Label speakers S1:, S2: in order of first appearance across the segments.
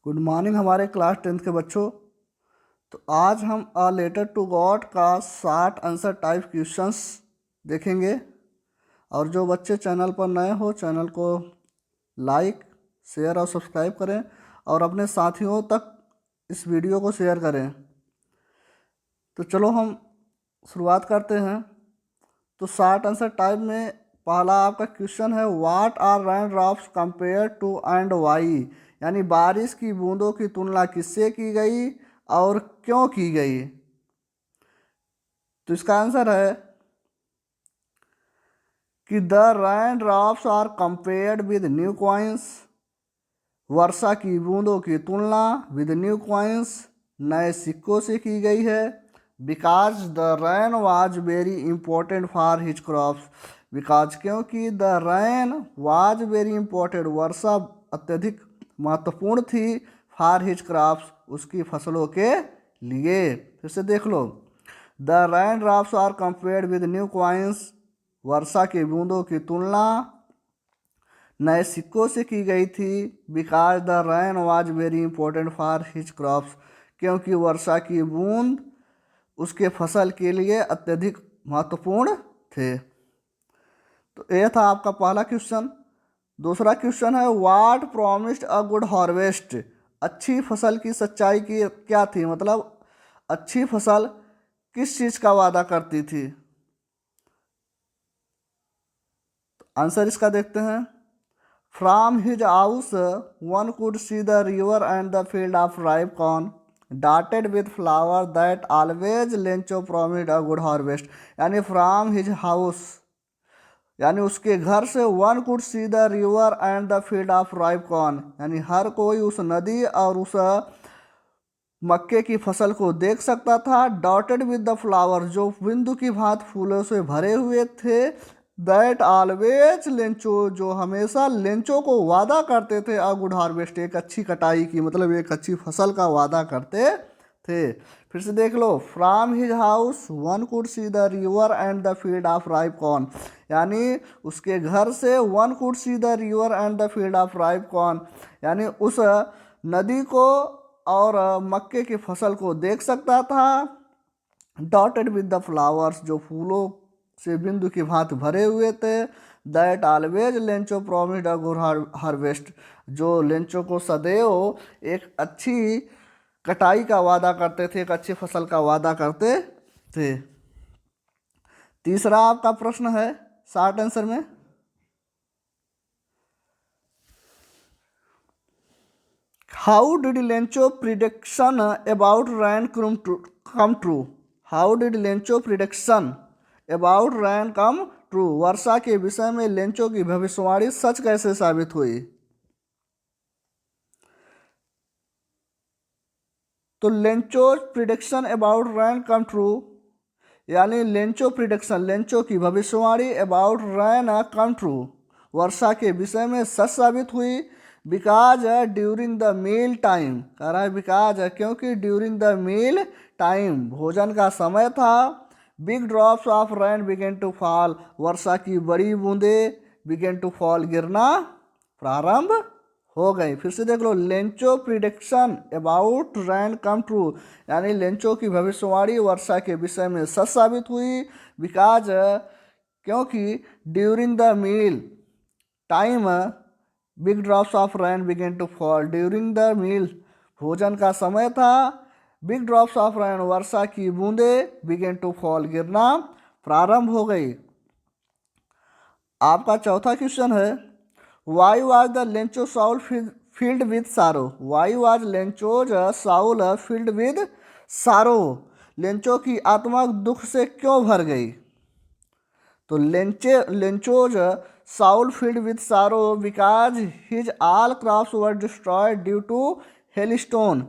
S1: Good morning हमारे class 10th के बच्चों। तो आज हम अ लेटर टू गॉड का 60 आंसर टाइप क्वेश्चंस देखेंगे। और जो बच्चे चैनल पर नए हो चैनल को लाइक शेयर और सब्सक्राइब करें और अपने साथियों तक इस वीडियो को शेयर करें। तो चलो हम शुरुआत करते हैं। तो 60 आंसर टाइप में पहला आपका क्वेश्चन है, what are rain drops compare to and why, यानी बारिश की बूंदों की तुलना किससे की गई और क्यों की गई। तो इसका आंसर है कि the rain drops are compared with new coins, वर्षा की बूंदों की तुलना विद न्यू कॉइन्स नए सिक्कों से की गई है। Because the rain was very important for his crops, because क्योंकि the rain was very important वर्षा अत्यधिक महत्वपूर्ण थी, फॉर हिज क्रॉप्स उसकी फसलों के लिए। फिर से देख लो, the rain drops are compared with new coins, वर्षा की बूंदों की तुलना नए सिक्कों से की गई थी। Because the rain was very important for his crops, क्योंकि वर्षा की बूंद उसके फसल के लिए अत्यधिक महत्वपूर्ण थे। तो यह था आपका पहला क्वेश्चन। दूसरा क्वेश्चन है, what promised a good harvest, अच्छी फसल की सच्चाई की क्या थी, मतलब अच्छी फसल किस चीज का वादा करती थी। आंसर इसका देखते हैं। From his house one could see the river and the field of ripe corn dotted with flower that always Lencho promised a good harvest, यानी फ्रॉम हिज हाउस यानी उसके घर से one could see the river and the field of ripe corn, यानी हर कोई उस नदी और उस मक्के की फसल को देख सकता था। डॉटेड विद द फ्लावर, जो बिंदु की भांत फूलों से भरे हुए थे। दैट ऑलवेज लेंचो, जो हमेशा लेंचो को वादा करते थे। अ गुड हार्वेस्ट, एक अच्छी कटाई की, मतलब एक अच्छी फसल का वादा करते थे। फिर से देख लो, from his house one could see the river and the field of ripe corn, यानी उसके घर से one could see the river and the field of ripe corn, यानी उस नदी को और मक्के की फसल को देख सकता था। डॉटेड विद द फ्लावर्स, जो फूलों से बिंदु की भांति भरे हुए थे। That always Lencho promised a good harvest, जो लेंचो को सदैव एक अच्छी कटाई का वादा करते थे, एक अच्छी फसल का वादा करते थे। तीसरा आपका प्रश्न है शॉर्ट आंसर में, how did Lencho prediction about rain come true, how did Lencho prediction about rain come true, वर्षा के विषय में लेंचो की भविष्यवाणी सच कैसे साबित हुई। तो Lencho prediction about rain come true, यानी लेंचो प्रिडिक्शन, लेंचो की भविष्यवाणी अबाउट रैन कम ट्रू, वर्षा के विषय में सच साबित हुई। Because during the meal time, कह रहा है बिकॉज क्योंकि ड्यूरिंग द मील टाइम भोजन का समय था। Big drops of rain began to fall, वर्षा की बड़ी बूंदे बिगेन टू फॉल, गिरना प्रारंभ हो गई। फिर से देख लो, Lencho prediction about rain come true, यानी लेंचो की भविष्यवाणी वर्षा के विषय में सच साबित हुई। बिकॉज क्योंकि during the meal time big drops of rain began to fall, during the meal भोजन का समय था। बिग ड्रॉप्स ऑफ रैन वर्षा की बूंदे बिगेन टू फॉल, गिरना प्रारंभ हो गई। आपका चौथा क्वेश्चन है, why was the Lencho soul filled with sorrow, why was Lencho's soul filled with sorrow, Lencho की आत्मा दुख से क्यों भर गई। तो Lencho's soul filled with sorrow because his all crops were destroyed due to hailstone,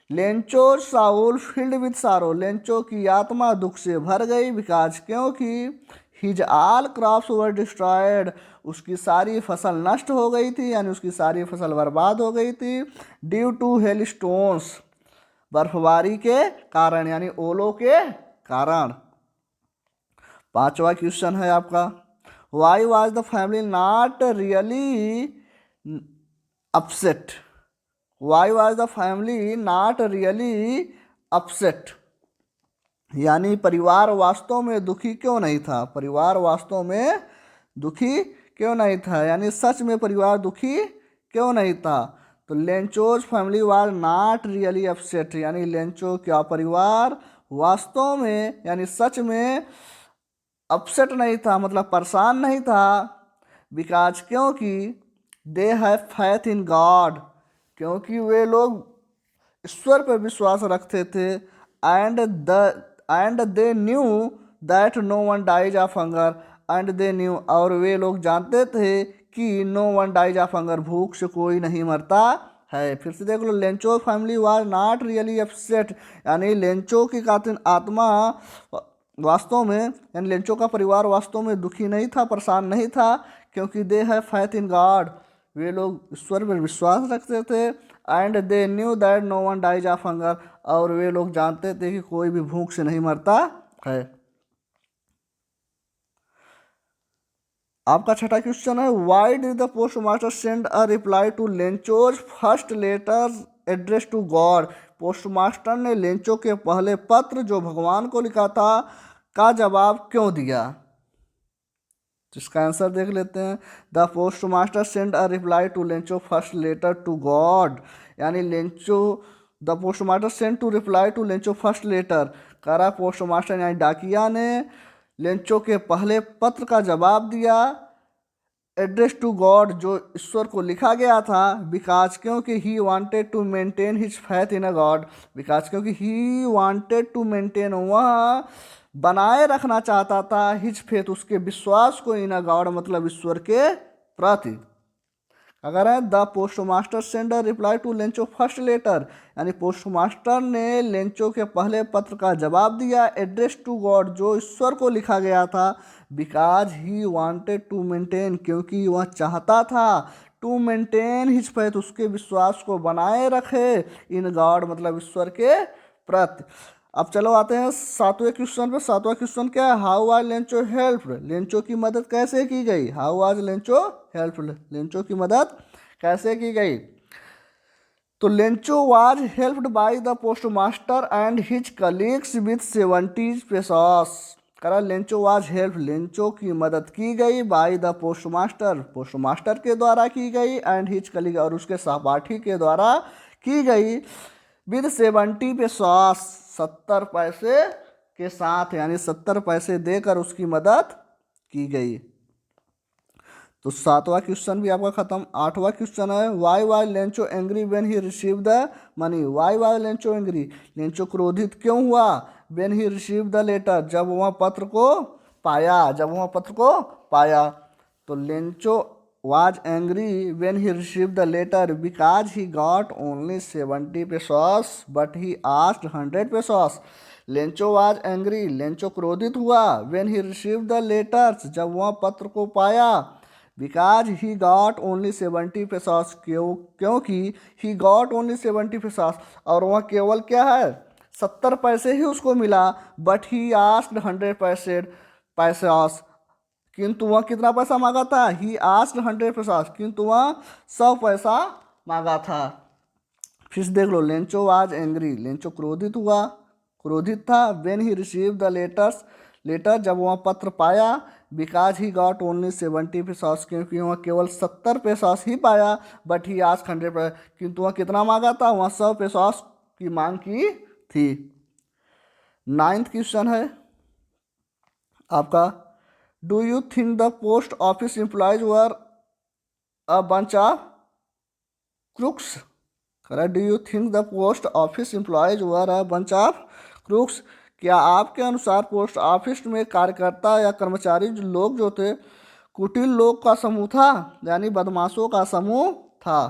S1: Lencho's soul filled with sorrow, Lencho की आत्मा दुख से भर गई। बिकॉज क्योंकि his all crops were destroyed, उसकी सारी फसल नष्ट हो गई थी, यानी उसकी सारी फसल बर्बाद हो गई थी। ड्यू टू हेल स्टोन्स, बर्फबारी के कारण, यानी ओलों के कारण। पांचवा क्वेश्चन है आपका, Y was the family not really upset, why was the family not really upset, यानी परिवार वास्तव में दुखी क्यों नहीं था, परिवार वास्तव में दुखी क्यों नहीं था, यानी सच में परिवार दुखी क्यों नहीं था। तो Lencho's family was not really upset, यानी लेंचो का परिवार वास्तव में यानी सच में अपसेट नहीं था, मतलब परेशान नहीं था। बिकॉज क्योंकि they have faith in God, क्योंकि वे लोग ईश्वर पर विश्वास रखते थे। And they knew that no one dies of hunger, and they knew और वे लोग जानते थे कि no one dies of hunger, भूख से कोई नहीं मरता है। फिर से देख लो, Lencho family was not really upset, यानी लेंचो की कातिल आत्मा वास्तव में यानी लेंचो का परिवार वास्तव में दुखी नहीं था, परेशान नहीं था, क्योंकि they have faith in God, वे लोग ईश्वर पर विश्वास रखते थे। And they knew that no one dies of hunger, और वे लोग जानते थे कि कोई भी भूख से नहीं मरता है। आपका छठा क्वेश्चन है, why did the post master send a reply to Lencho's first letter address to God, post master ने लेंचो के पहले पत्र जो भगवान को लिखा था का जवाब क्यों दिया। इसका आंसर देख लेते हैं। The post master send a reply to Lencho first letter to God, यानी Lencho the post master send to reply to Lencho first letter, करा पोस्ट मास्टर यानी डाकिया ने लेंचो के पहले पत्र का जवाब दिया एड्रेस टू गॉड जो ईश्वर को लिखा गया था। बिकॉज क्योंकि he wanted to maintain his faith in a God, because क्योंकि ही वांटेड टू मेंटेन, वह बनाए रखना चाहता था हिज फेथ उसके विश्वास को इन अ गॉड मतलब ईश्वर के प्रति। अगर है the post master send a reply to Lencho first letter, यानी पोस्ट मास्टर ने लेंचो के पहले पत्र का जवाब दिया एड्रेस टू गॉड जो ईश्वर को लिखा गया था। Because he wanted to maintain, क्योंकि वह चाहता था टू मेंटेन हिज फेथ उसके विश्वास को बनाए रखे इन गॉड मतलब ईश्वर के प्रति। अब चलो आते हैं सातवें क्वेश्चन पे। सातवां क्वेश्चन क्या है, how was Lencho helped, Lencho की मदद कैसे की गई। How was Lencho helped, Lencho की मदद कैसे की गई। तो Lencho was helped by the post master and his colleagues with 70 pesos, करा लेंचो वाज हेल्प, लेंचो की मदद की गई by the post master, post master के द्वारा की गई, एंड हिज कलीग और उसके सहपाठी के द्वारा की गई, विद 70 पेसोस 70 पैसे के साथ, यानी 70 पैसे देकर उसकी मदद की गई। तो सातवां क्वेश्चन भी आपका खत्म। आठवां क्वेश्चन है, why why Lencho angry when he receive the money, why why Lencho angry, Lencho क्रोधित क्यों हुआ, when he receive the letter जब वह पत्र को पाया, जब वह पत्र को पाया। तो Lencho was angry when he received the letter because he got only 70 pesos but he asked 100 pesos. Lencho was angry, Lencho क्रोधित हुआ when he received the letters जब वह पत्र को पाया, because he got only 70 pesos क्योंकि he got only 70 pesos और वह केवल क्या है 70 पैसे ही उसको मिला, but he asked 100 पैसे किंतु वह कितना पैसा मांगा था, ही आस्क्ड 100 पेसास, किंतु वह 100 पैसा मांगा था। फिर देख लो, लेंचो वाज एंग्री, लेंचो क्रोधित था when he receive the letter जब वह पत्र पाया, because he got only 70 pesos क्योंकि वह केवल 70 पेसास ही पाया, बट ही आस्क्ड 100 पैसा किंतु वह कितना मांगा था, वह 100 पेसास की मांग की थी। 9th क्वेश्चन है आपका, do you think the post office employees were a bunch of crooks, correct, do you think the post office employees were a bunch of crooks, क्या आपके अनुसार पोस्ट ऑफिस में कार्यकर्ता या कर्मचारी लोग जो थे कुटिल लोग का समूह था, यानी बदमाशों का समूह था।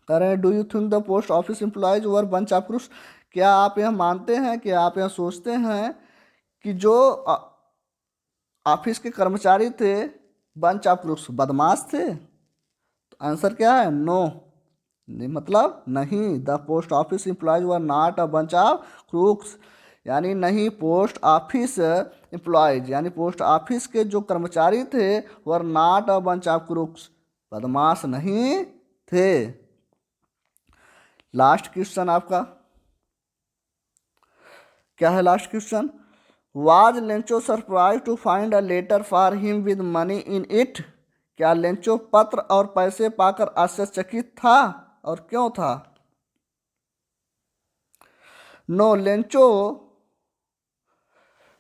S1: करें, do you think the post office employees were bunch of crooks, क्या आप यह मानते हैं कि आप यह सोचते हैं कि जो ऑफिस के कर्मचारी थे बंच ऑफ क्रूक्स बदमाश थे। तो आंसर क्या है, नो, मतलब नहीं, the post office employees were not a bunch of crooks, यानी नहीं, पोस्ट ऑफिस एम्प्लॉयज यानी पोस्ट ऑफिस के जो कर्मचारी थे were not a bunch of crooks, बदमाश नहीं थे। लास्ट क्वेश्चन आपका क्या है? Last question, was Lencho surprise to find a letter for him with money in it? क्या लेंचो पत्र और पैसे पाकर आश्चर्यचकित था और क्यों था? No Lencho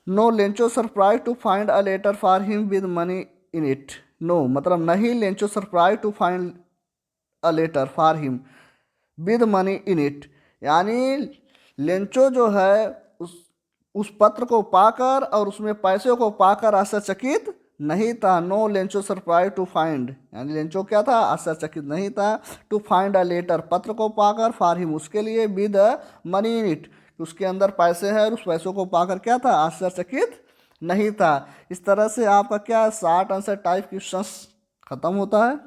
S1: no Lencho surprise to find a letter for him with money in it. No मतलब नहीं, Lencho surprise to find a letter for him with money in it, यानी लेंचो जो है उस उस पत्र को पाकर और उसमें पैसे को पाकर आश्चर्यचकित नहीं था। No Lencho surprise to find, यानी लेंचो क्या था? आश्चर्यचकित नहीं था। टू फाइंड अ लेटर, पत्र को पाकर, फॉर हिम उसके लिए, विद मनी इन इट उसके अंदर पैसे हैं और उस पैसों को पाकर क्या था? आश्चर्यचकित नहीं था। इस तरह से आपका क्या शॉर्ट आंसर टाइप क्वेश्चंस खत्म होता है।